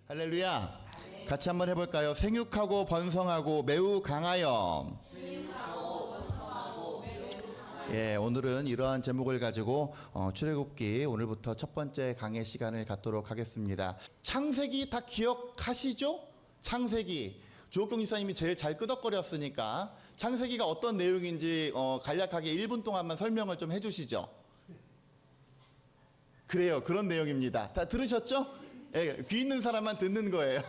할렐루야. 같이 한번 해볼까요? 생육하고 번성하고 매우 강하여. 예, 오늘은 이러한 제목을 가지고 출애굽기 오늘부터 첫 번째 강의 시간을 갖도록 하겠습니다. 창세기 다 기억하시죠? 창세기. 주옥경 지사님이 제일 잘 끄덕거렸으니까 창세기가 어떤 내용인지 간략하게 1분 동안만 설명을 좀 해주시죠. 그래요, 그런 내용입니다. 다 들으셨죠? 예, 귀 있는 사람만 듣는 거예요.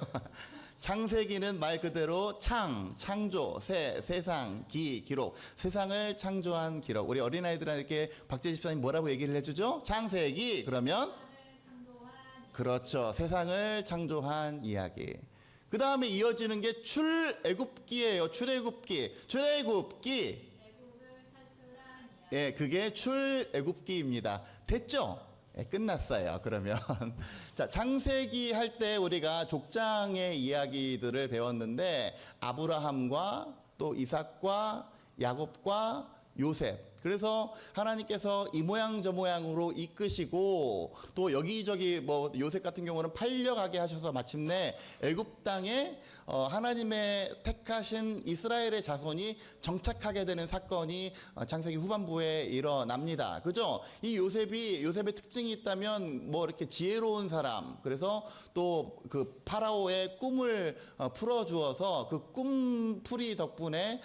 창세기는 말 그대로 창조, 세상, 기록. 세상을 창조한 기록. 우리 어린아이들에게 박재 집사님 뭐라고 얘기를 해주죠? 창세기 그러면? 그렇죠. 세상을 창조한 이야기. 그 다음에 이어지는 게 출애굽기예요. 출애굽기. 예, 그게 출애굽기입니다. 됐죠? 예, 끝났어요. 그러면 자, 창세기 할 때 우리가 족장의 이야기들을 배웠는데 아브라함과 또 이삭과 야곱과 요셉. 그래서 하나님께서 이 모양 저 모양으로 이끄시고 또 여기저기 뭐 요셉 같은 경우는 팔려가게 하셔서 마침내 애굽 땅에 하나님의 택하신 이스라엘의 자손이 정착하게 되는 사건이 창세기 후반부에 일어납니다. 그죠? 이 요셉의 특징이 있다면 뭐 이렇게 지혜로운 사람, 그래서 또 그 파라오의 꿈을 풀어주어서 그 꿈풀이 덕분에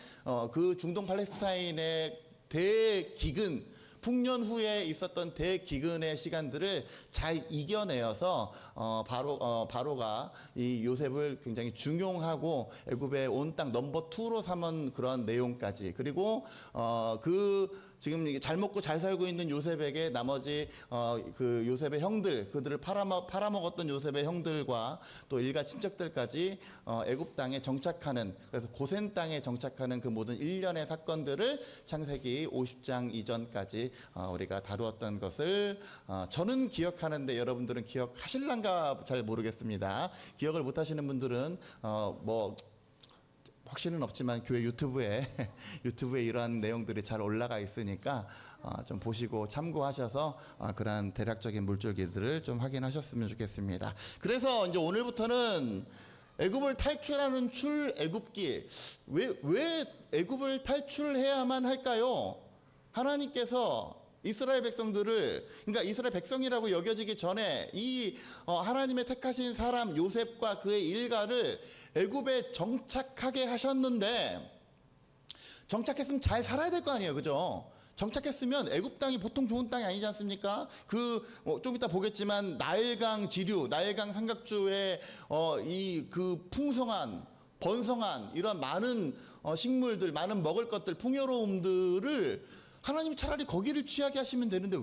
그 중동 팔레스타인의 대기근, 풍년 후에 있었던 대기근의 시간들을 잘 이겨내어서 바로가 이 요셉을 굉장히 중용하고 애굽의 온 땅 넘버 2로 삼은 그런 내용까지. 그리고 지금 잘 먹고 잘 살고 있는 요셉에게 나머지 그 요셉의 형들, 그들을 팔아먹었던 요셉의 형들과 또 일가 친척들까지 애굽 땅에 정착하는, 그래서 고센 땅에 정착하는 그 모든 일련의 사건들을 창세기 50장 이전까지 우리가 다루었던 것을 저는 기억하는데 여러분들은 기억하실란가 잘 모르겠습니다. 기억을 못하시는 분들은 뭐 확신은 없지만 교회 유튜브에 이러한 내용들이 잘 올라가 있으니까 좀 보시고 참고하셔서 그러한 대략적인 물줄기들을 좀 확인하셨으면 좋겠습니다. 그래서 이제 오늘부터는 애굽을 탈출하는 출애굽기. 왜 애굽을 탈출해야만 할까요? 하나님께서 이스라엘 백성들을, 그러니까 이스라엘 백성이라고 여겨지기 전에 이 하나님의 택하신 사람 요셉과 그의 일가를 애굽에 정착하게 하셨는데, 정착했으면 잘 살아야 될 거 아니에요, 그죠? 정착했으면 애굽 땅이 보통 좋은 땅이 아니지 않습니까? 좀 이따 보겠지만 나일강 지류, 나일강 삼각주의 그 풍성한, 번성한 이런 많은 식물들, 많은 먹을 것들, 풍요로움들을 하나님이 차라리 거기를 취하게 하시면 되는데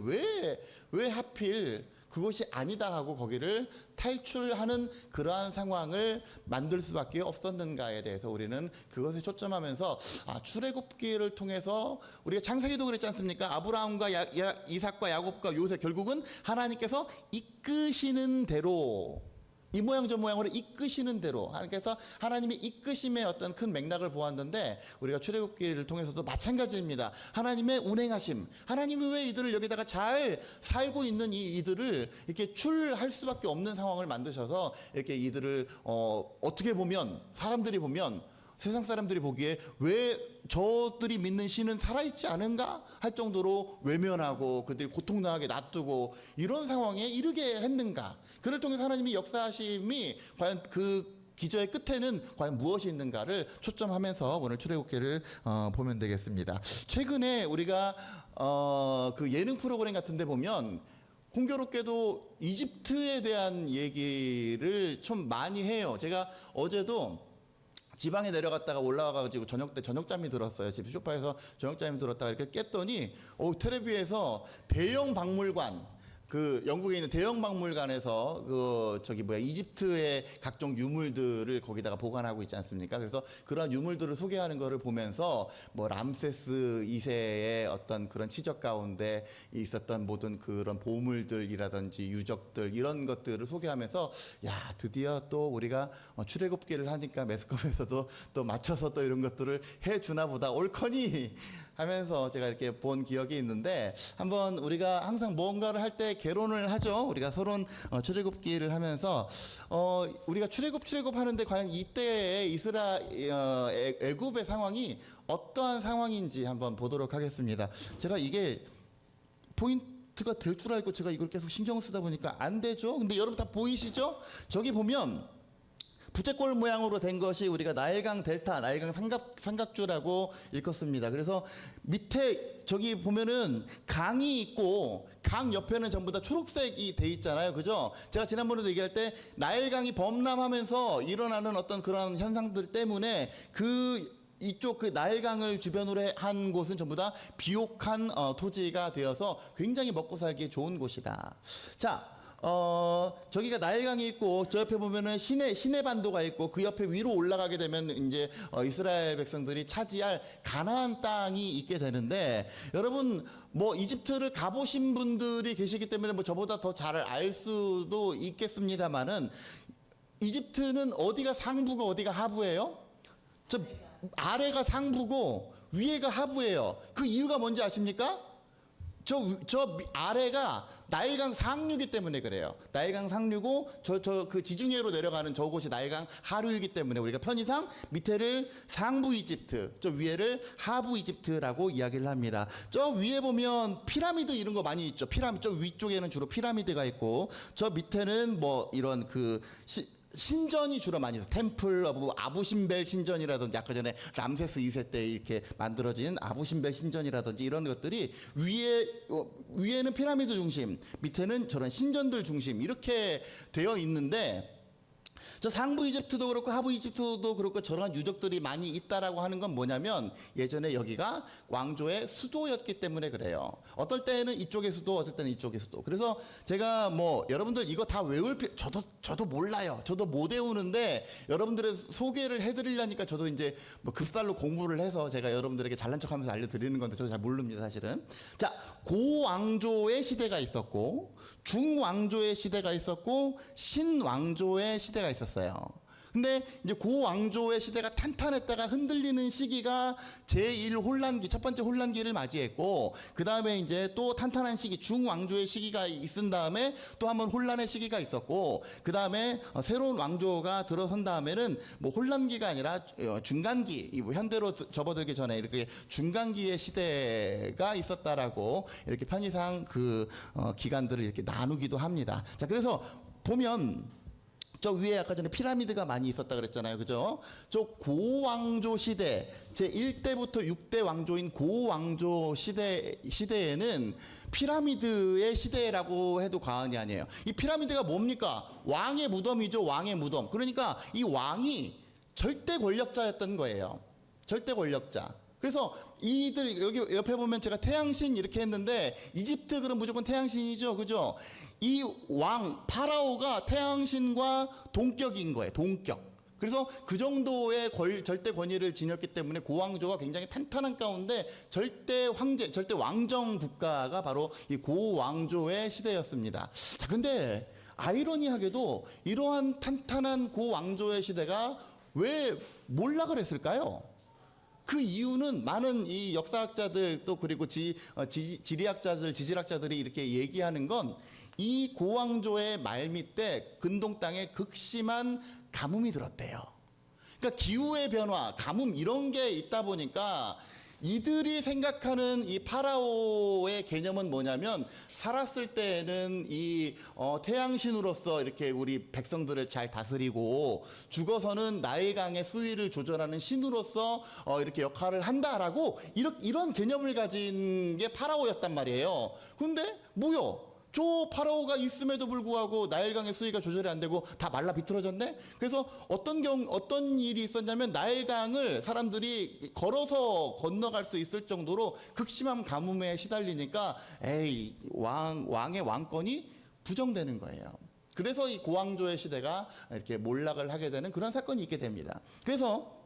왜 하필 그것이 아니다 하고 거기를 탈출하는 그러한 상황을 만들 수밖에 없었는가에 대해서 우리는 그것에 초점하면서 출애굽기를 통해서 우리가 창세기도 그랬지 않습니까? 아브라함과 이삭과 야곱과 요셉, 결국은 하나님께서 이끄시는 대로, 이 모양 저 모양으로 이끄시는 대로, 그래서 하나님이 이끄심의 어떤 큰 맥락을 보았는데 우리가 출애굽기를 통해서도 마찬가지입니다. 하나님의 운행하심, 하나님이 왜 이들을 여기다가 잘 살고 있는 이들을 이렇게 출할 수밖에 없는 상황을 만드셔서 이렇게 이들을 어떻게 보면 사람들이 보면, 세상 사람들이 보기에 왜 저들이 믿는 신은 살아있지 않은가 할 정도로 외면하고 그들이 고통당하게 놔두고 이런 상황에 이르게 했는가. 그를 통해서 하나님이 역사하심이 과연 그 기저의 끝에는 과연 무엇이 있는가를 초점하면서 오늘 출애굽기를 보면 되겠습니다. 최근에 우리가 그 예능 프로그램 같은 데 보면 공교롭게도 이집트에 대한 얘기를 좀 많이 해요. 제가 어제도 지방에 내려갔다가 올라와가지고 저녁잠이 들었어요. 집 소파에서 저녁잠이 들었다가 이렇게 깼더니 텔레비에서 대형 박물관, 그 영국에 있는 대형 박물관에서 이집트의 각종 유물들을 거기다가 보관하고 있지 않습니까? 그래서 그런 유물들을 소개하는 것을 보면서 뭐 람세스 2세의 어떤 그런 치적 가운데 있었던 모든 그런 보물들이라든지 유적들, 이런 것들을 소개하면서 야, 드디어 또 우리가 출애굽기를 하니까 매스컴에서도 또 맞춰서 또 이런 것들을 해주나 보다, 옳거니 하면서 제가 이렇게 본 기억이 있는데, 한번 우리가 항상 무언가를 할 때 개론을 하죠. 우리가 서론 출애굽기를 하면서 우리가 출애굽 하는데 과연 이때의 애굽의 상황이 어떠한 상황인지 한번 보도록 하겠습니다. 제가 이게 포인트가 될 줄 알고 제가 이걸 계속 신경을 쓰다 보니까 안 되죠. 근데 여러분 다 보이시죠? 저기 보면 부채꼴 모양으로 된 것이 우리가 나일강 델타, 나일강 삼각주라고 읽었습니다. 그래서 밑에 저기 보면은 강이 있고 강 옆에는 전부 다 초록색이 돼 있잖아요. 그죠? 제가 지난번에도 얘기할 때 나일강이 범람하면서 일어나는 어떤 그런 현상들 때문에 이쪽 그 나일강을 주변으로 한 곳은 전부 다 비옥한 토지가 되어서 굉장히 먹고 살기 좋은 곳이다. 자, 저기가 나일강이 있고 저 옆에 보면은 시내 반도가 있고 그 옆에 위로 올라가게 되면 이제 이스라엘 백성들이 차지할 가나안 땅이 있게 되는데, 여러분 뭐 이집트를 가보신 분들이 계시기 때문에 뭐 저보다 더 잘 알 수도 있겠습니다만은, 이집트는 어디가 상부고 어디가 하부예요? 저 아래가 상부고 위에가 하부예요. 그 이유가 뭔지 아십니까? 저 아래가 나일강 상류이기 때문에 그래요. 나일강 상류고 그 지중해로 내려가는 저곳이 나일강 하류이기 때문에 우리가 편의상 밑에를 상부 이집트, 저 위에를 하부 이집트라고 이야기를 합니다. 저 위에 보면 피라미드 이런 거 많이 있죠. 저 위쪽에는 주로 피라미드가 있고, 저 밑에는 뭐 이런 신전이 주로 많이 있어요. 템플 오브 아부신벨 신전이라든지, 아까 전에 람세스 2세 때 이렇게 만들어진 아부신벨 신전이라든지 이런 것들이 위에는 피라미드 중심, 밑에는 저런 신전들 중심 이렇게 되어 있는데, 저 상부 이집트도 그렇고 하부 이집트도 그렇고 저런 유적들이 많이 있다라고 하는 건 뭐냐면, 예전에 여기가 왕조의 수도였기 때문에 그래요. 어떨 때는 이쪽의 수도, 어떨 때는 이쪽의 수도. 그래서 제가 뭐 여러분들 이거 다 외울 저도 몰라요. 저도 못 외우는데 여러분들의 소개를 해드리려니까 저도 이제 뭐 급살로 공부를 해서 제가 여러분들에게 잘난 척하면서 알려드리는 건데 저도 잘 모릅니다, 사실은. 자, 고왕조의 시대가 있었고, 중왕조의 시대가 있었고, 신왕조의 시대가 있었어요. 근데 이제 고왕조의 시대가 탄탄했다가 흔들리는 시기가 제1혼란기, 첫 번째 혼란기를 맞이했고, 그 다음에 이제 또 탄탄한 시기, 중왕조의 시기가 있은 다음에 또 한번 혼란의 시기가 있었고, 그 다음에 새로운 왕조가 들어선 다음에는 뭐 혼란기가 아니라 중간기, 뭐 현대로 접어들기 전에 이렇게 중간기의 시대가 있었다라고 이렇게 편의상 기간들을 이렇게 나누기도 합니다. 자, 그래서 보면 저 위에 아까 전에 피라미드가 많이 있었다 그랬잖아요. 그죠? 저 고왕조 시대, 제1대부터 6대 왕조인 고왕조 시대에는 피라미드의 시대라고 해도 과언이 아니에요. 이 피라미드가 뭡니까? 왕의 무덤이죠. 왕의 무덤. 그러니까 이 왕이 절대 권력자였던 거예요. 절대 권력자. 그래서 이들 여기 옆에 보면 제가 태양신 이렇게 했는데, 이집트 그럼 무조건 태양신이죠. 그죠? 이 왕 파라오가 태양신과 동격인 거예요. 동격. 그래서 그 정도의 절대 권위를 지녔기 때문에 고왕조가 굉장히 탄탄한 가운데 절대 황제, 절대 왕정 국가가 바로 이 고왕조의 시대였습니다. 자, 근데 아이러니하게도 이러한 탄탄한 고왕조의 시대가 왜 몰락을 했을까요? 그 이유는 많은 이 역사학자들 또 그리고 지리학자들, 지질학자들이 이렇게 얘기하는 건, 이 고왕조의 말밑에 근동 땅에 극심한 가뭄이 들었대요. 그러니까 기후의 변화, 가뭄 이런 게 있다 보니까 이들이 생각하는 이 파라오의 개념은 뭐냐면, 살았을 때에는 이 태양신으로서 이렇게 우리 백성들을 잘 다스리고, 죽어서는 나일강의 수위를 조절하는 신으로서 이렇게 역할을 한다라고 이런 개념을 가진 게 파라오였단 말이에요. 근데 뭐요? 저 파라오가 있음에도 불구하고 나일강의 수위가 조절이 안 되고 다 말라 비틀어졌네? 그래서 어떤 일이 있었냐면, 나일강을 사람들이 걸어서 건너갈 수 있을 정도로 극심한 가뭄에 시달리니까 왕의 왕권이 부정되는 거예요. 그래서 이 고왕조의 시대가 이렇게 몰락을 하게 되는 그런 사건이 있게 됩니다. 그래서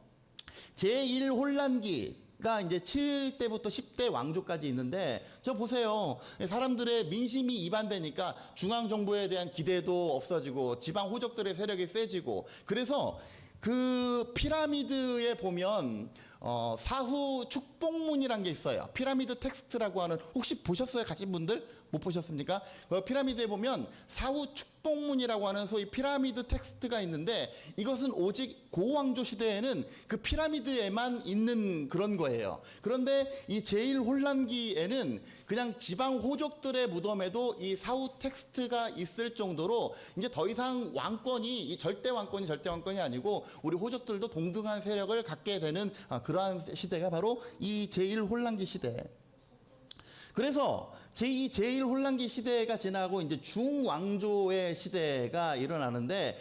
제1혼란기 가 이제 7대부터 10대 왕조까지 있는데, 저 보세요. 사람들의 민심이 이반되니까 중앙정부에 대한 기대도 없어지고 지방 호족들의 세력이 세지고, 그래서 그 피라미드에 보면 사후 축복문이란 게 있어요. 피라미드 텍스트라고 하는, 혹시 보셨어요? 가신 분들? 못 보셨습니까? 그 피라미드에 보면 사후 축복문이라고 하는 소위 피라미드 텍스트가 있는데, 이것은 오직 고왕조 시대에는 그 피라미드에만 있는 그런 거예요. 그런데 이 제1혼란기에는 그냥 지방 호족들의 무덤에도 이 사후 텍스트가 있을 정도로 이제 더 이상 왕권이, 이 절대 왕권이 아니고 우리 호족들도 동등한 세력을 갖게 되는 그러한 시대가 바로 이 제1혼란기 시대. 그래서 이 제1혼란기 시대가 지나고 이제 중왕조의 시대가 일어나는데,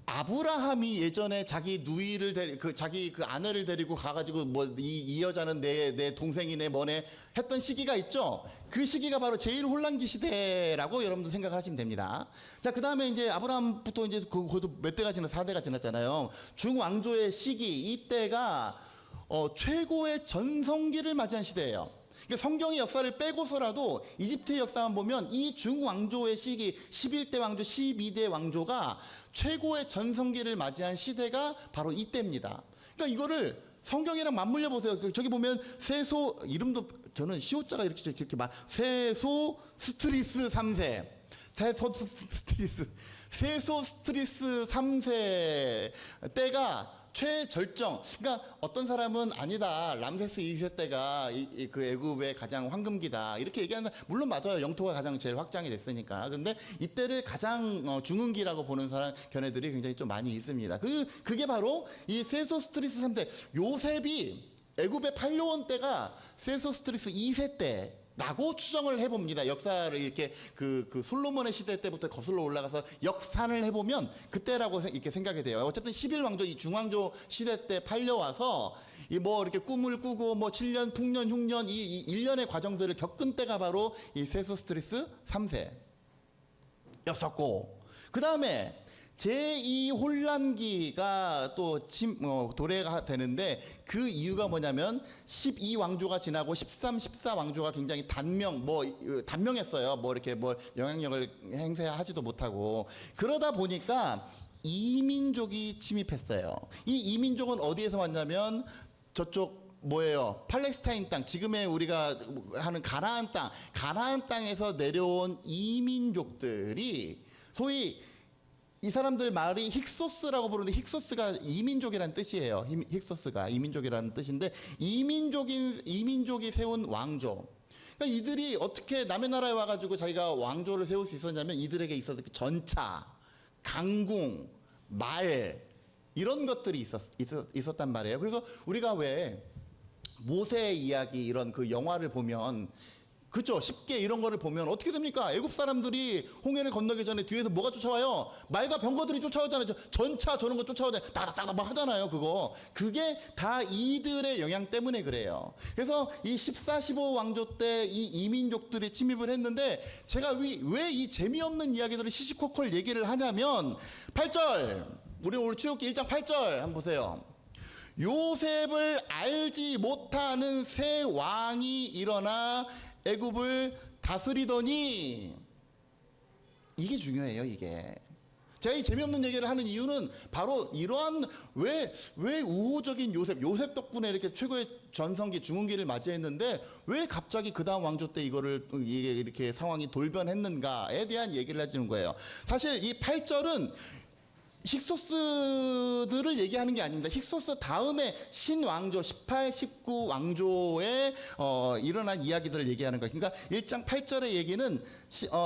아브라함이 예전에 자기 누이를 자기 그 아내를 데리고 가가지고 뭐 이 여자는 내 동생이네 뭐네 했던 시기가 있죠. 그 시기가 바로 제1혼란기 시대라고 여러분들 생각을 하시면 됩니다. 자, 그 다음에 이제 아브라함부터 이제 그것도 몇 대가 4대가 지났잖아요. 중왕조의 시기, 이때가 최고의 전성기를 맞이한 시대예요. 그러니까 성경의 역사를 빼고서라도 이집트의 역사만 보면 이 중왕조의 시기, 11대 왕조, 12대 왕조가 최고의 전성기를 맞이한 시대가 바로 이때입니다. 그러니까 이거를 성경이랑 맞물려 보세요. 저기 보면 세소, 이름도 저는 시오자가 이렇게 세소 스트리스 3세. 세소 스트리스 3세 때가 최절정. 그러니까 어떤 사람은 아니다, 람세스 2세 때가 그 애굽의 가장 황금기다, 이렇게 얘기하는 사람, 물론 맞아요. 영토가 가장 제일 확장이 됐으니까. 그런데 이때를 가장 중흥기라고 보는 사람 견해들이 굉장히 좀 많이 있습니다. 그게 바로 이 세소스트리스 3세. 요셉이 애굽의 팔로원 때가 세소스트리스 2세 때 라고 추정을 해봅니다. 역사를 이렇게 그 솔로몬의 시대 때부터 거슬러 올라가서 역산을 해보면 그때라고 이렇게 생각이 돼요. 어쨌든 11왕조, 이 중왕조 시대 때 팔려와서 뭐 이렇게 꿈을 꾸고 뭐 7년, 풍년, 흉년 이 일련의 과정들을 겪은 때가 바로 이 세소스트리스 3세였었고, 그 다음에 제2혼란기가 또 도래가 되는데, 그 이유가 뭐냐면 12왕조가 지나고 13, 14왕조가 굉장히 단명했어요. 뭐 이렇게 뭐 영향력을 행사하지도 못하고, 그러다 보니까 이민족이 침입했어요. 이 이민족은 어디에서 왔냐면 저쪽 뭐예요? 팔레스타인 땅, 지금의 우리가 하는 가나안 땅에서 내려온 이민족들이, 소위 이 사람들 말이 힉소스라고 부르는데, 힉소스가 이민족이라는 뜻이에요. 힉소스가 이민족이라는 뜻인데, 이민족이 세운 왕조. 그러니까 이들이 어떻게 남의 나라에 와가지고 자기가 왕조를 세울 수 있었냐면, 이들에게 있었던 전차, 강궁, 말, 이런 것들이 있었단 말이에요. 그래서 우리가 왜 모세의 이야기, 이런 그 영화를 보면, 그죠? 쉽게 이런 거를 보면 어떻게 됩니까? 애굽 사람들이 홍해를 건너기 전에 뒤에서 뭐가 쫓아와요? 말과 병거들이 쫓아오잖아요. 전차 저런 거 쫓아오잖아요. 따닥따닥 막 하잖아요. 그게 다 이들의 영향 때문에 그래요. 그래서 이 14, 15 왕조 때 이 이민족들이 침입을 했는데, 제가 왜 이 재미없는 이야기들을 시시콜콜 얘기를 하냐면, 8절, 우리 오늘 출애굽기 1장 8절 한번 보세요. 요셉을 알지 못하는 새 왕이 일어나 애굽을 다스리더니, 이게 중요해요. 이게 제가 이 재미없는 얘기를 하는 이유는 바로 이러한, 왜 우호적인 요셉 덕분에 이렇게 최고의 전성기 중흥기를 맞이했는데, 왜 갑자기 그 다음 왕조 때 이게 이렇게 상황이 돌변했는가에 대한 얘기를 해주는 거예요. 사실 이 8절은 힉소스들을 얘기하는 게 아닙니다. 힉소스 다음에 신왕조, 18, 19 왕조에 일어난 이야기들을 얘기하는 거예요. 그러니까 1장 8절의 얘기는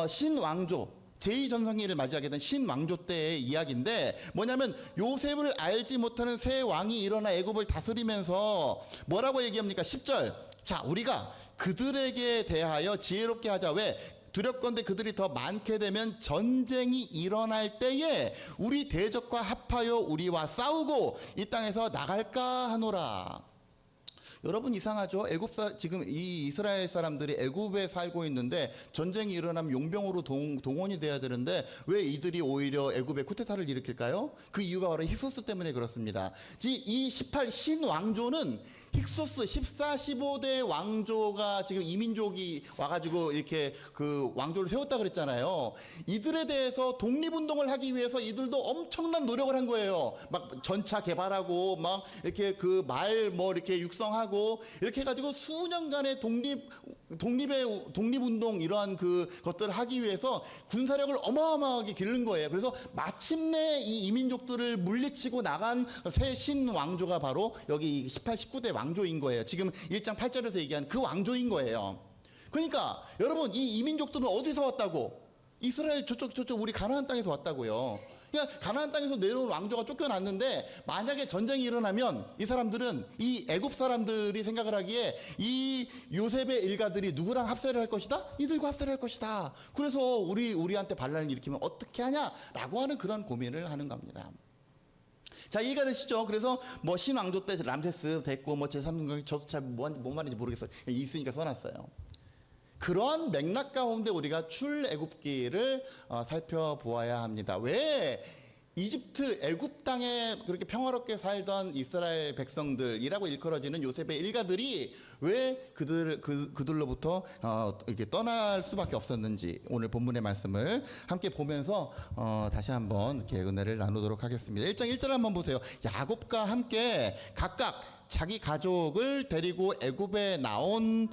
신왕조, 제2전성기를 맞이하게 된 신왕조 때의 이야기인데, 뭐냐면 요셉을 알지 못하는 새 왕이 일어나 애굽을 다스리면서 뭐라고 얘기합니까? 10절. 자, 우리가 그들에게 대하여 지혜롭게 하자. 왜? 두렵건대 그들이 더 많게 되면 전쟁이 일어날 때에 우리 대적과 합하여 우리와 싸우고 이 땅에서 나갈까 하노라. 여러분 이상하죠? 지금 이 이스라엘 사람들이 애굽에 살고 있는데 전쟁이 일어나면 용병으로 동원이 돼야 되는데 왜 이들이 오히려 애굽에 쿠데타를 일으킬까요? 그 이유가 바로 힉소스 때문에 그렇습니다. 이 18 신왕조는 힉소스 14, 15대 왕조가 지금 이민족이 와가지고 이렇게 그 왕조를 세웠다 그랬잖아요. 이들에 대해서 독립운동을 하기 위해서 이들도 엄청난 노력을 한 거예요. 막 전차 개발하고 막 이렇게 그 말 뭐 이렇게 육성하고 이렇게 해가지고 수년간의 독립운동 이러한 그 것들을 하기 위해서 군사력을 어마어마하게 기른 거예요. 그래서 마침내 이 이민족들을 물리치고 나간 새 신왕조가 바로 여기 18, 19대 왕조인 거예요. 지금 1장 8절에서 얘기한 그 왕조인 거예요. 그러니까 여러분 이 이민족들은 어디서 왔다고? 이스라엘 저쪽 우리 가나안 땅에서 왔다고요. 그러니까 가나안 땅에서 내려온 왕조가 쫓겨났는데 만약에 전쟁이 일어나면 이 사람들은 이 애굽 사람들이 생각을 하기에 이 요셉의 일가들이 누구랑 합세를 할 것이다? 이들과 합세를 할 것이다. 그래서 우리한테 반란을 일으키면 어떻게 하냐라고 하는 그런 고민을 하는 겁니다. 자, 이해가 되시죠? 그래서 뭐 신왕조 때 람세스 됐고 뭐 제3국 저도 잘 뭔 말인지 모르겠어요. 있으니까 써놨어요. 그런 맥락 가운데 우리가 출애굽기를 살펴보아야 합니다. 왜 이집트 애굽 땅에 그렇게 평화롭게 살던 이스라엘 백성들이라고 일컬어지는 요셉의 일가들이 왜 그들로부터 이렇게 떠날 수밖에 없었는지 오늘 본문의 말씀을 함께 보면서 다시 한번 이렇게 은혜를 나누도록 하겠습니다. 1장 1절 한번 보세요. 야곱과 함께 각각 자기 가족을 데리고 애굽에 나온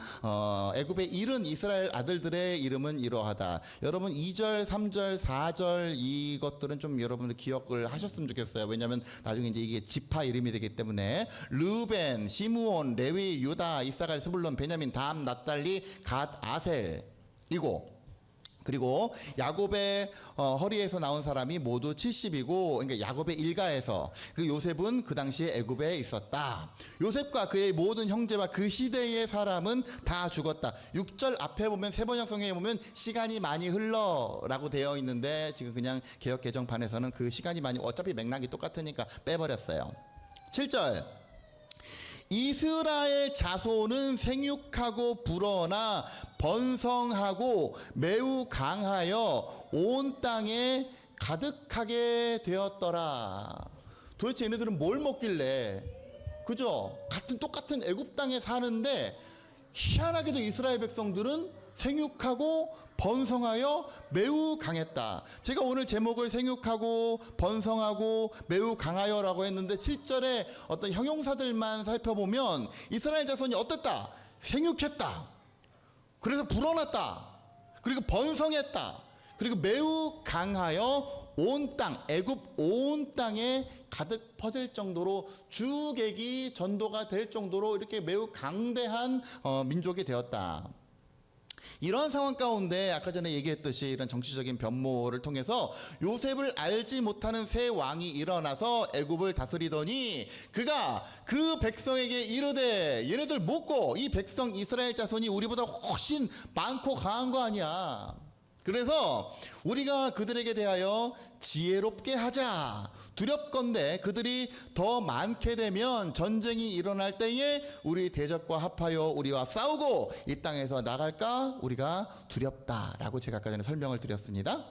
애굽에 이른 이스라엘 아들들의 이름은 이러하다. 여러분 2절, 3절, 4절 이것들은 좀 여러분들 기억을 하셨으면 좋겠어요. 왜냐하면 나중에 이제 이게 지파 이름이 되기 때문에 르벤, 시므온, 레위, 유다, 이사갈, 스불론, 베냐민, 담, 납달리, 갓, 아셀이고 그리고 야곱의 허리에서 나온 사람이 모두 70이고 그러니까 야곱의 일가에서 그 요셉은 그 당시에 애굽에 있었다. 요셉과 그의 모든 형제와 그 시대의 사람은 다 죽었다. 6절 앞에 보면 세번역 성경에 보면 시간이 많이 흘러라고 되어 있는데 지금 그냥 개역 개정판에서는 그 시간이 많이 어차피 맥락이 똑같으니까 빼버렸어요. 7절 이스라엘 자손은 생육하고 불어나 번성하고 매우 강하여 온 땅에 가득하게 되었더라. 도대체 얘네들은 뭘 먹길래 그죠? 똑같은 애굽 땅에 사는데 희한하게도 이스라엘 백성들은 생육하고 번성하여 매우 강했다. 제가 오늘 제목을 생육하고 번성하고 매우 강하여라고 했는데 7절에 어떤 형용사들만 살펴보면 이스라엘 자손이 어땠다? 생육했다. 그래서 불어났다. 그리고 번성했다. 그리고 매우 강하여 온 땅, 애굽 온 땅에 가득 퍼질 정도로 주객이 전도가 될 정도로 이렇게 매우 강대한 민족이 되었다. 이런 상황 가운데 아까 전에 얘기했듯이 이런 정치적인 변모를 통해서 요셉을 알지 못하는 새 왕이 일어나서 애굽을 다스리더니 그가 그 백성에게 이르되 얘네들 먹고 이 백성 이스라엘 자손이 우리보다 훨씬 많고 강한 거 아니야. 그래서 우리가 그들에게 대하여 지혜롭게 하자. 두렵건대 그들이 더 많게 되면 전쟁이 일어날 때에 우리 대적과 합하여 우리와 싸우고 이 땅에서 나갈까 우리가 두렵다라고 제가 아까 전에 설명을 드렸습니다.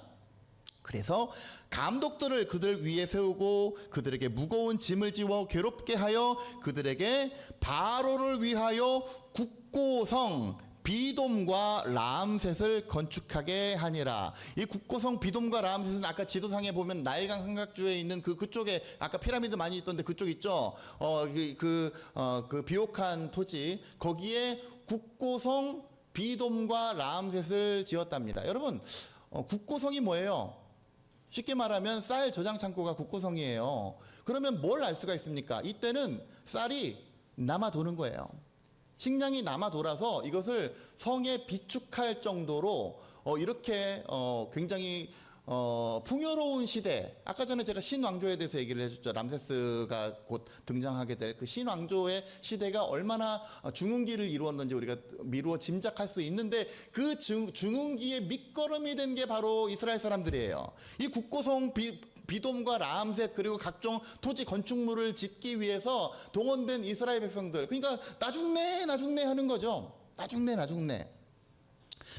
그래서 감독들을 그들 위에 세우고 그들에게 무거운 짐을 지워 괴롭게 하여 그들에게 바로를 위하여 국고성 비돔과 람셋을 건축하게 하니라. 이 국고성 비돔과 람셋은 아까 지도상에 보면 나일강 삼각주에 있는 그쪽에 아까 피라미드 많이 있던데 그쪽 있죠. 그 비옥한 토지 거기에 국고성 비돔과 람셋을 지었답니다. 여러분 국고성이 뭐예요? 쉽게 말하면 쌀 저장 창고가 국고성이에요. 그러면 뭘 알 수가 있습니까? 이때는 쌀이 남아 도는 거예요. 식량이 남아 돌아서 이것을 성에 비축할 정도로 이렇게 굉장히 풍요로운 시대. 아까 전에 제가 신왕조에 대해서 얘기를 해줬죠. 람세스가 곧 등장하게 될 그 신왕조의 시대가 얼마나 중흥기를 이루었는지 우리가 미루어 짐작할 수 있는데 그 중흥기의 밑거름이 된 게 바로 이스라엘 사람들이에요. 이 국고성 비돔과 라암셋 그리고 각종 토지 건축물을 짓기 위해서 동원된 이스라엘 백성들. 그러니까 나 죽네 하는 거죠. 나 죽네.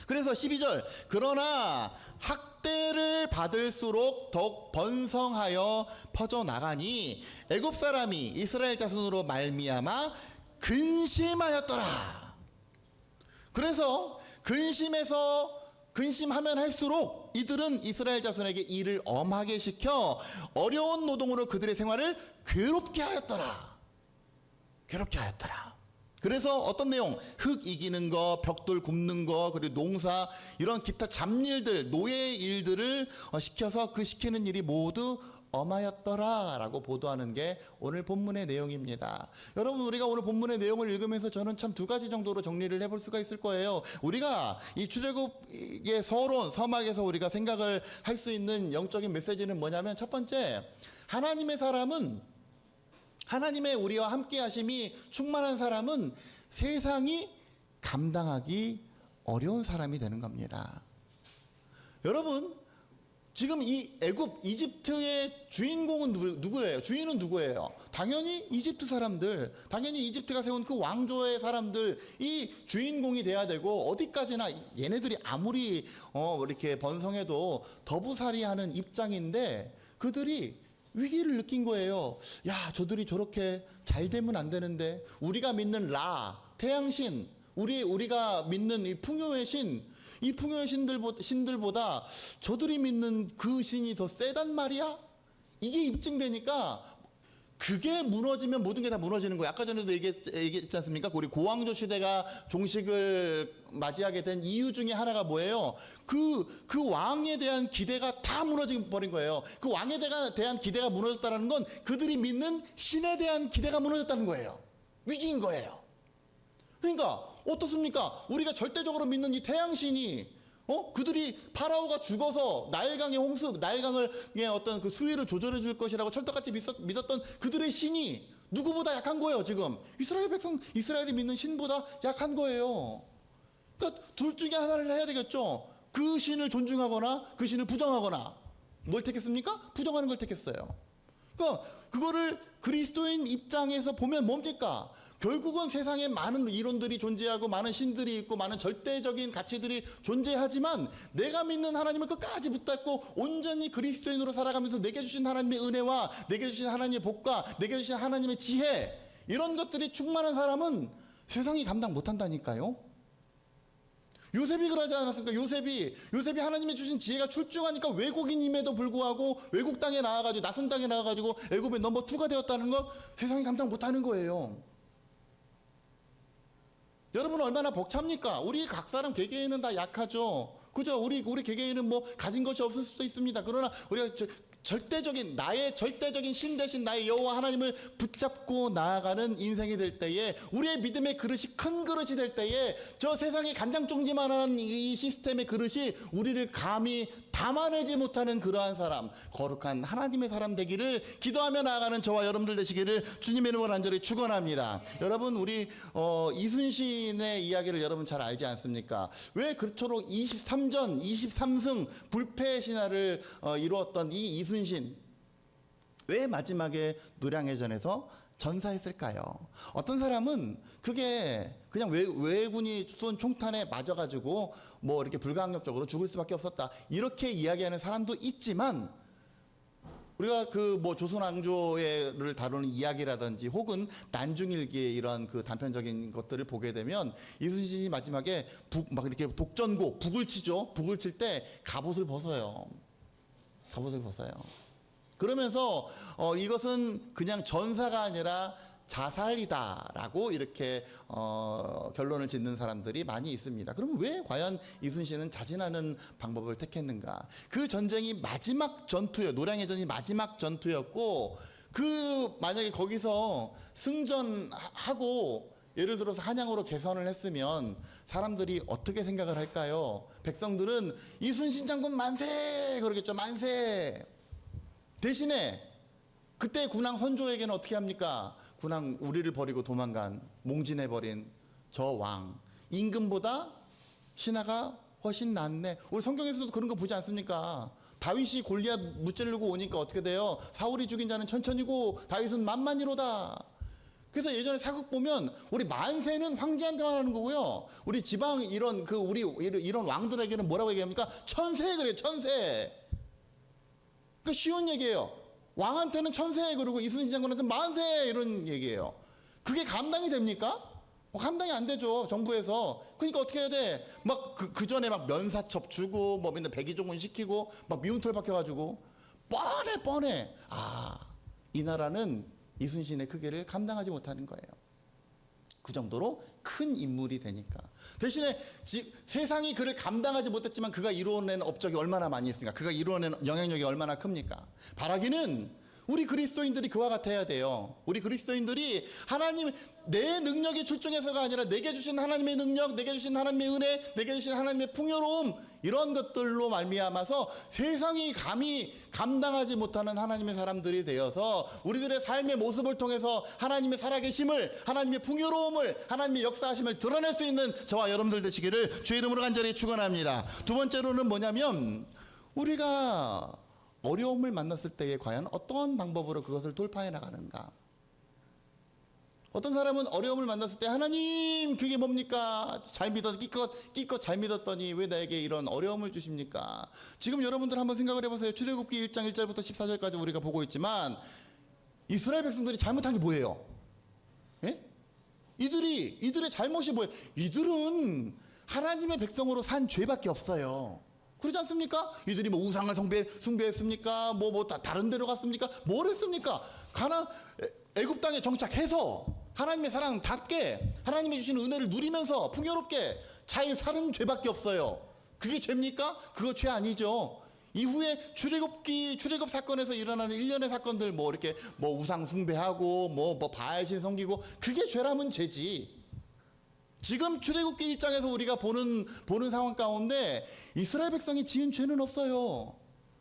그래서 12절, 그러나 학대를 받을수록 더욱 번성하여 퍼져나가니 애굽 사람이 이스라엘 자손으로 말미암아 근심하였더라. 그래서 근심하면 할수록 이들은 이스라엘 자손에게 일을 엄하게 시켜 어려운 노동으로 그들의 생활을 괴롭게 하였더라. 그래서 어떤 내용? 흙 이기는 거, 벽돌 굽는 거, 그리고 농사, 이런 기타 잡일들, 노예 일들을 시켜서 그 시키는 일이 모두 엄하였더라 라고 보도하는 게 오늘 본문의 내용입니다. 여러분, 우리가 오늘 본문의 내용을 읽으면서 저는 참 두 가지 정도로 정리를 해볼 수가 있을 거예요. 우리가 이 출애굽의 서론, 서막에서 우리가 생각을 할 수 있는 영적인 메시지는 뭐냐면, 첫 번째, 하나님의 사람은, 하나님의 우리와 함께 하심이 충만한 사람은 세상이 감당하기 어려운 사람이 되는 겁니다. 여러분, 지금 이 애굽, 이집트의 주인공은 누구예요? 주인은 누구예요? 당연히 이집트 사람들, 당연히 이집트가 세운 그 왕조의 사람들이 주인공이 돼야 되고, 어디까지나 얘네들이 아무리 이렇게 번성해도 더부살이하는 입장인데, 그들이 위기를 느낀 거예요. 야, 저들이 저렇게 잘 되면 안 되는데, 우리가 믿는 라, 태양신, 우리가 믿는 이 풍요의 신, 이 풍요의 신들보다 저들이 믿는 그 신이 더 세단 말이야? 이게 입증되니까 그게 무너지면 모든 게 다 무너지는 거예요. 아까 전에도 얘기했지 않습니까? 우리 고왕조 시대가 종식을 맞이하게 된 이유 중에 하나가 뭐예요? 그 왕에 대한 기대가 다 무너져 버린 거예요. 그 왕에 대한 기대가 무너졌다는 건 그들이 믿는 신에 대한 기대가 무너졌다는 거예요. 위기인 거예요. 그러니까 어떻습니까? 우리가 절대적으로 믿는 이 태양신이 그들이 파라오가 죽어서 나일강의 홍수, 나일강의 어떤 그 수위를 조절해 줄 것이라고 철떡같이 믿었던 그들의 신이 누구보다 약한 거예요. 지금 이스라엘이 믿는 신보다 약한 거예요. 그러니까 둘 중에 하나를 해야 되겠죠. 그 신을 존중하거나 그 신을 부정하거나. 뭘 택했습니까? 부정하는 걸 택했어요. 그러니까 그거를 그리스도인 입장에서 보면 뭡니까? 결국은 세상에 많은 이론들이 존재하고 많은 신들이 있고 많은 절대적인 가치들이 존재하지만 내가 믿는 하나님을 끝까지 붙잡고 온전히 그리스도인으로 살아가면서 내게 주신 하나님의 은혜와 내게 주신 하나님의 복과 내게 주신 하나님의 지혜, 이런 것들이 충만한 사람은 세상이 감당 못한다니까요. 요셉이 그러지 않았습니까? 요셉이 하나님의 주신 지혜가 출중하니까 외국인임에도 불구하고 외국 땅에 나와가지고 낯선 땅에 나와가지고 애굽의 넘버 2가 되었다는 거 세상이 감당 못하는 거예요. 여러분, 얼마나 벅찹니까? 우리 각 사람 개개인은 다 약하죠. 그죠? 우리 개개인은 뭐 가진 것이 없을 수도 있습니다. 그러나 우리가 나의 절대적인 신 대신 나의 여호와 하나님을 붙잡고 나아가는 인생이 될 때에, 우리의 믿음의 그릇이 큰 그릇이 될 때에, 저 세상에 간장종지만한 이 시스템의 그릇이 우리를 감히 담아내지 못하는 그러한 사람, 거룩한 하나님의 사람 되기를 기도하며 나아가는 저와 여러분들 되시기를 주님의 이름으로 간절히 축원합니다. 여러분, 우리 이순신의 이야기를 여러분 잘 알지 않습니까? 왜 그토록 23승 불패 신화를 이루었던 이 이순신, 왜 마지막에 노량해전에서 전사했을까요? 어떤 사람은 그게 그냥 왜군이 쏜 총탄에 맞아가지고 뭐 이렇게 불가항력적으로 죽을 수밖에 없었다, 이렇게 이야기하는 사람도 있지만, 우리가 그 뭐 조선 왕조를 다루는 이야기라든지 혹은 난중일기의 이런 그 단편적인 것들을 보게 되면 이순신이 마지막에 막 이렇게 독전고 북을 치죠. 북을 칠 때 갑옷을 벗어요. 그러면서 이것은 그냥 전사가 아니라 자살이다라고 이렇게 결론을 짓는 사람들이 많이 있습니다. 그러면 왜 과연 이순신은 자진하는 방법을 택했는가? 그 전쟁이 마지막 전투예요. 노량해전이 마지막 전투였고, 만약에 거기서 승전하고 예를 들어서 한양으로 개선을 했으면 사람들이 어떻게 생각을 할까요? 백성들은 이순신 장군 만세! 그러겠죠. 만세! 대신에 그때 군왕 선조에게는 어떻게 합니까? 군왕, 우리를 버리고 도망간, 몽진해버린 저 왕, 임금보다 신하가 훨씬 낫네. 우리 성경에서도 그런 거 보지 않습니까? 다윗이 골리앗 무찌르고 오니까 어떻게 돼요? 사울이 죽인 자는 천천히고 다윗은 만만이로다. 그래서 예전에 사극 보면 우리 만세는 황제한테만 하는 거고요. 우리 지방 이런 우리 이런 왕들에게는 뭐라고 얘기합니까? 천세 그래요. 천세. 그 쉬운 얘기예요. 왕한테는 천세 그러고 이순신 장군한테는 만세 이런 얘기예요. 그게 감당이 됩니까? 감당이 안 되죠. 정부에서. 그러니까 어떻게 해야 돼? 막 그 전에 막 면사첩 주고 뭐 맨날 백의종군 시키고 막 미운털 박혀가지고 뻔해. 이 나라는 이순신의 크기를 감당하지 못하는 거예요. 그 정도로 큰 인물이 되니까. 대신에 세상이 그를 감당하지 못했지만 그가 이루어낸 업적이 얼마나 많이 있습니까? 그가 이루어낸 영향력이 얼마나 큽니까? 바라기는 우리 그리스도인들이 그와 같아야 돼요. 우리 그리스도인들이 하나님 내 능력이 출중해서가 아니라 내게 주신 하나님의 능력, 내게 주신 하나님의 은혜, 내게 주신 하나님의 풍요로움 이런 것들로 말미암아서 세상이 감히 감당하지 못하는 하나님의 사람들이 되어서 우리들의 삶의 모습을 통해서 하나님의 살아계심을, 하나님의 풍요로움을, 하나님의 역사하심을 드러낼 수 있는 저와 여러분들 되시기를 주의 이름으로 간절히 축원합니다. 두 번째로는 뭐냐면 우리가 어려움을 만났을 때에 과연 어떤 방법으로 그것을 돌파해 나가는가. 어떤 사람은 어려움을 만났을 때 하나님 그게 뭡니까? 끼껏 잘 믿었더니 왜 나에게 이런 어려움을 주십니까? 지금 여러분들 한번 생각을 해보세요. 출애굽기 1장 1절부터 14절까지 우리가 보고 있지만 이스라엘 백성들이 잘못한 게 뭐예요? 예? 이들의 잘못이 뭐예요? 이들은 하나님의 백성으로 산 죄밖에 없어요. 그렇지 않습니까? 이들이 뭐 우상을 숭배했습니까? 다른 데로 갔습니까? 뭘 했습니까? 애굽 땅에 정착해서 하나님의 사랑답게 하나님이 주신 은혜를 누리면서 풍요롭게 잘 사는 죄밖에 없어요. 그게 죄입니까? 그거 죄 아니죠. 이후에 출애굽 사건에서 일어나는 일련의 사건들 이렇게 우상 숭배하고 바알신 섬기고 그게 죄라면 죄지. 지금 출애굽기 1장에서 우리가 보는 상황 가운데 이스라엘 백성이 지은 죄는 없어요.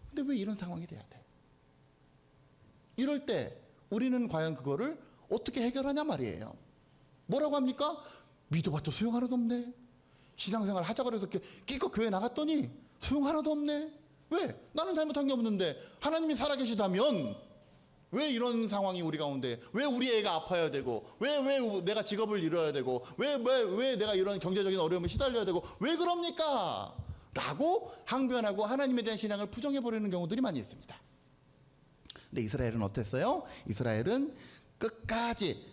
근데 왜 이런 상황이 돼야 돼? 이럴 때 우리는 과연 그거를 어떻게 해결하냐 말이에요. 뭐라고 합니까? 믿어봤자 소용 하나도 없네. 신앙생활 하자 그래서 끼껏 교회 나갔더니 소용 하나도 없네. 왜? 나는 잘못한 게 없는데 하나님이 살아계시다면 왜 이런 상황이 우리 가운데, 왜 우리 애가 아파야 되고, 왜 내가 직업을 잃어야 되고, 왜 내가 이런 경제적인 어려움에 시달려야 되고, 왜 그럽니까? 라고 항변하고 하나님에 대한 신앙을 부정해버리는 경우들이 많이 있습니다. 근데 이스라엘은 어땠어요? 이스라엘은 끝까지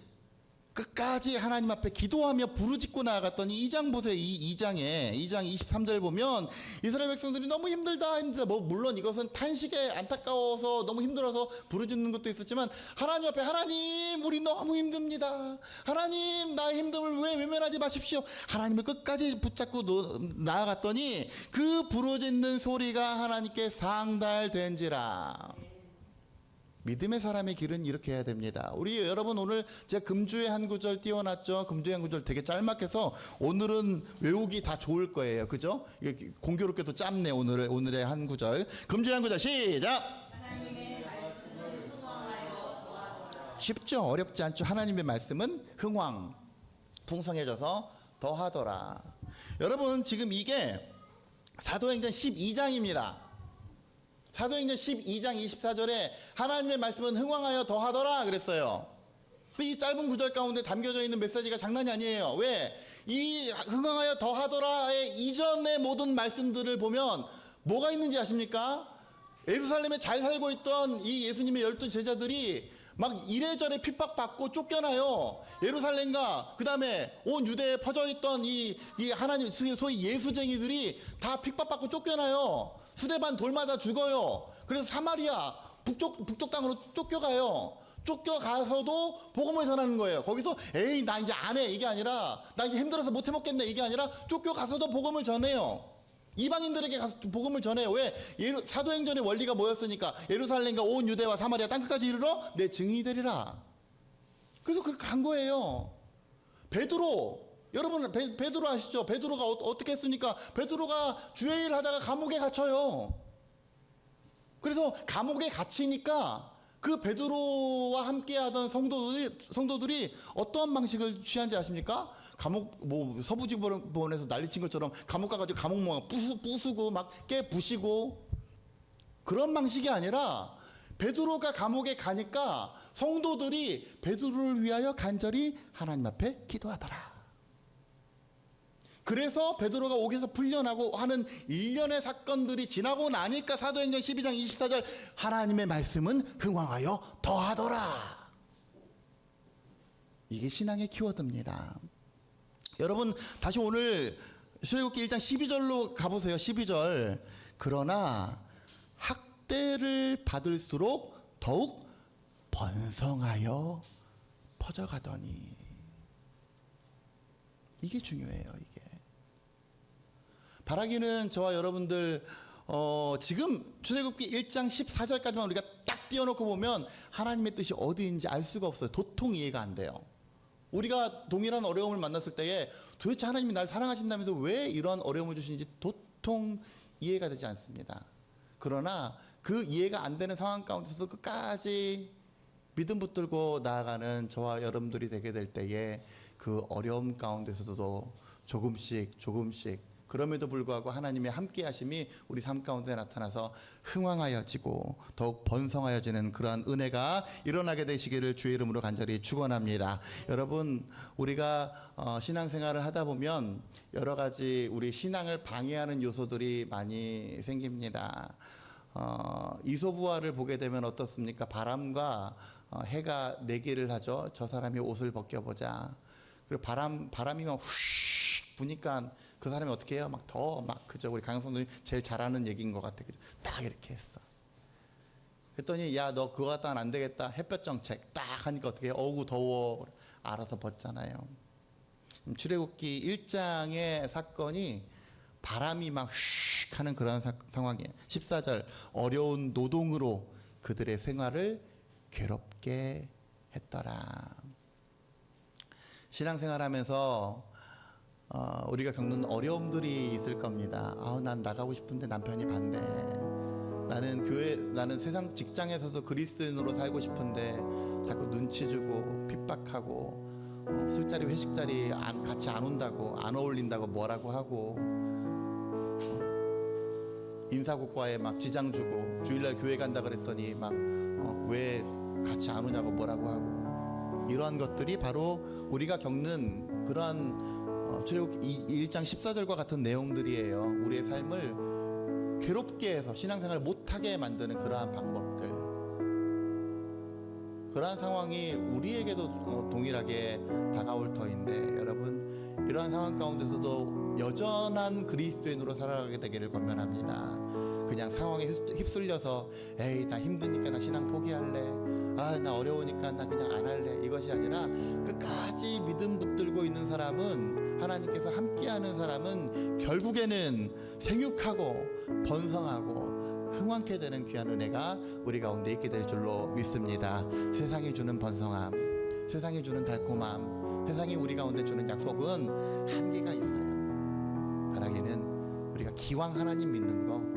하나님 앞에 기도하며 부르짖고 나아갔더니 2장 보세요. 2장 23절 보면 이스라엘 백성들이 너무 힘들다. 물론 이것은 탄식에 안타까워서 너무 힘들어서 부르짖는 것도 있었지만 하나님 앞에 하나님 우리 너무 힘듭니다. 하나님 나의 힘듦을 왜 외면하지 마십시오. 하나님을 끝까지 붙잡고 나아갔더니 그 부르짖는 소리가 하나님께 상달된지라. 믿음의 사람의 길은 이렇게 해야 됩니다. 우리 여러분 오늘 제가 금주의 한 구절 띄워놨죠. 금주의 한 구절 되게 짤막해서 오늘은 외우기 다 좋을 거예요. 그죠? 공교롭게도 짧네 오늘의 한 구절. 금주의 한 구절 시작. 하나님의 말씀을 흥왕하여 더하더라. 쉽죠? 어렵지 않죠? 하나님의 말씀은 풍성해져서 더하더라. 여러분 지금 이게 사도행전 12장입니다. 사도행전 12장 24절에 하나님의 말씀은 흥왕하여 더하더라 그랬어요. 이 짧은 구절 가운데 담겨져 있는 메시지가 장난이 아니에요. 왜? 이 흥왕하여 더하더라의 이전의 모든 말씀들을 보면 뭐가 있는지 아십니까? 예루살렘에 잘 살고 있던 이 예수님의 12 제자들이 막 이래저래 핍박받고 쫓겨나요. 예루살렘과 그 다음에 온 유대에 퍼져있던 이 하나님 소위 예수쟁이들이 다 핍박받고 쫓겨나요. 스데반 돌 맞아 죽어요. 그래서 사마리아 북쪽 땅으로 쫓겨가요. 쫓겨가서도 복음을 전하는 거예요. 거기서 에이 나 이제 안 해 이게 아니라 나 이제 힘들어서 못 해먹겠네 이게 아니라 쫓겨가서도 복음을 전해요. 이방인들에게 가서 복음을 전해요. 왜? 사도행전의 원리가 뭐였으니까 예루살렘과 온 유대와 사마리아 땅끝까지 이르러 내 증인이 되리라. 그래서 그렇게 간 거예요. 베드로 여러분 베드로 아시죠? 베드로가 어떻게 했습니까? 베드로가 주의 일 하다가 감옥에 갇혀요. 그래서 감옥에 갇히니까 그 베드로와 함께하던 성도들이 어떠한 방식을 취한지 아십니까? 감옥 서부지법원에서 난리친 것처럼 감옥 가가지고 감옥 부수고 막 깨 부시고 그런 방식이 아니라 베드로가 감옥에 가니까 성도들이 베드로를 위하여 간절히 하나님 앞에 기도하더라. 그래서 베드로가 옥에서 풀려나고 하는 일련의 사건들이 지나고 나니까 사도행전 12장 24절 하나님의 말씀은 흥왕하여 더하더라. 이게 신앙의 키워드입니다. 여러분 다시 오늘 출애굽기 1장 12절로 가보세요. 12절. 그러나 학대를 받을수록 더욱 번성하여 퍼져가더니. 이게 중요해요. 이게 바라기는 저와 여러분들 지금 출애굽기 1장 14절까지만 우리가 딱 띄워놓고 보면 하나님의 뜻이 어디인지 알 수가 없어요. 도통 이해가 안 돼요. 우리가 동일한 어려움을 만났을 때에 도대체 하나님이 날 사랑하신다면서 왜 이런 어려움을 주시는지 도통 이해가 되지 않습니다. 그러나 그 이해가 안 되는 상황 가운데서도 끝까지 믿음 붙들고 나아가는 저와 여러분들이 되게 될 때에 그 어려움 가운데서도 조금씩 그럼에도 불구하고 하나님의 함께 하심이 우리 삶 가운데 나타나서 흥왕하여지고 더욱 번성하여지는 그러한 은혜가 일어나게 되시기를 주의 이름으로 간절히 축원합니다. 여러분 우리가 신앙생활을 하다 보면 여러 가지 우리 신앙을 방해하는 요소들이 많이 생깁니다. 이소부화를 보게 되면 어떻습니까? 바람과 해가 내기를 하죠. 저 사람이 옷을 벗겨보자. 그리고 바람이 막 휙 부니까 그 사람이 어떻게 해요? 그죠? 우리 강성도님 제일 잘하는 얘기인 것 같아. 그죠? 딱 이렇게 했어. 그랬더니 야, 너 그거 갖다는 안 되겠다. 햇볕 정책 딱 하니까 어떻게 해요? 어우 더워. 알아서 벗잖아요. 출애굽기 1장의 사건이 바람이 막 휙 하는 그런 상황이에요. 14절 어려운 노동으로 그들의 생활을 괴롭게 했더라. 신앙생활하면서 우리가 겪는 어려움들이 있을 겁니다. 난 나가고 싶은데 남편이 반대. 나는 세상 직장에서도 그리스도인으로 살고 싶은데 자꾸 눈치 주고 핍박하고 술자리 회식자리 같이 안 온다고 안 어울린다고 뭐라고 하고 인사고과에 막 지장 주고 주일날 교회 간다 그랬더니 왜 같이 안 오냐고 뭐라고 하고 이러한 것들이 바로 우리가 겪는 그러한 출애굽기 1장 14절과 같은 내용들이에요. 우리의 삶을 괴롭게 해서 신앙생활을 못하게 만드는 그러한 방법들, 그러한 상황이 우리에게도 동일하게 다가올 터인데 여러분 이러한 상황 가운데서도 여전한 그리스도인으로 살아가게 되기를 권면합니다. 그냥 상황에 휩쓸려서 에이 나 힘드니까 나 신앙 포기할래, 나 어려우니까 나 그냥 안 할래, 이것이 아니라 끝까지 믿음 붙들고 있는 사람은, 하나님께서 함께하는 사람은 결국에는 생육하고 번성하고 흥왕케 되는 귀한 은혜가 우리 가운데 있게 될 줄로 믿습니다. 세상이 주는 번성함, 세상이 주는 달콤함, 세상이 우리 가운데 주는 약속은 한계가 있어요. 바라기는 우리가 기왕 하나님 믿는 거,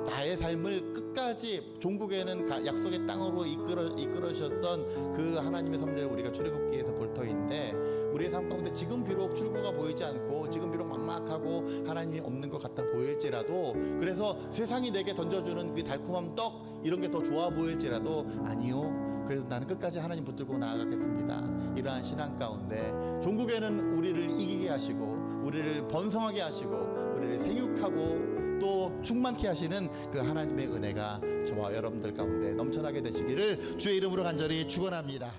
나의 삶을 끝까지 종국에는 약속의 땅으로 이끌어주셨던 그 하나님의 섭리를 우리가 출애굽기에서 볼 터인데, 우리의 삶 가운데 지금 비록 출구가 보이지 않고 지금 비록 막막하고 하나님이 없는 것 같아 보일지라도, 그래서 세상이 내게 던져주는 그 달콤한 떡 이런 게 더 좋아 보일지라도 아니요, 그래도 나는 끝까지 하나님 붙들고 나아가겠습니다. 이러한 신앙 가운데 종국에는 우리를 이기게 하시고 우리를 번성하게 하시고 우리를 생육하고 또 충만케 하시는 그 하나님의 은혜가 저와 여러분들 가운데 넘쳐나게 되시기를 주의 이름으로 간절히 축원합니다.